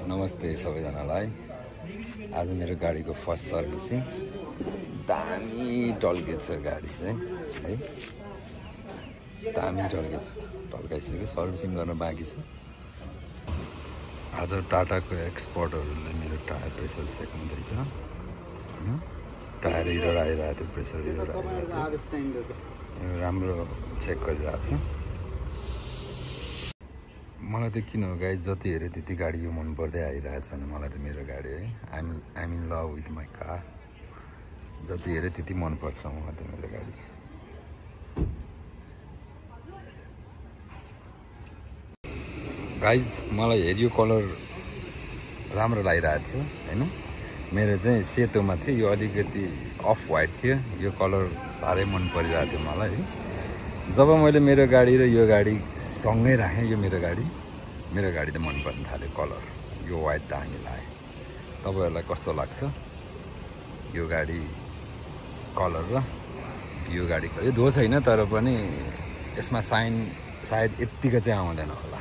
नमस्ते सबैजनालाई। आज मेरो गाडीको फर्स्ट सर्भिसिङ। दामी टल्केछ गाडी चाहिँ है, दामी टल्केछ, टल्काइसक्यो। सर्भिसिङ गर्न बाँकी छ। आज टाटाको एक्सपर्टहरूले मेरो टायर प्रेसर चेक हुँदैछ। टायर इरर आइरहेको थियो, प्रेसर इरर आइरहेको थियो, राम्रो चेक गरिरहेको छ। मलाई त किन हो गाइज, जति हेऱ्यो त्यति गाडी यो मन पर्दै आइरहेछ भने मलाई त मेरो गाडी है, I'm in love with my car. जति हेऱ्यो त्यति मनपर्छ मलाई त मेरो गाडी। गाइज मलाई हेऱ्यो कलर राम्रो लागिरहेको थियो होइन, मेरो चाहिँ सेतोमा थियो, यो अलिकति अफ वाइट थियो। यो कलर साह्रै मन परिरहेको थियो मलाई है। जब मैले मेरो गाडी र यो गाडी सँगै राखेँ, यो मेरो गाडी त मन पर्न थाल्यो कलर, यो वाइट दामी लाग्यो। तपाईँहरूलाई कस्तो लाग्छ यो गाडी कलर र यो गाडी? यो धो छैन तर पनि यसमा साइन सायद यत्तिको चाहिँ आउँदैन होला।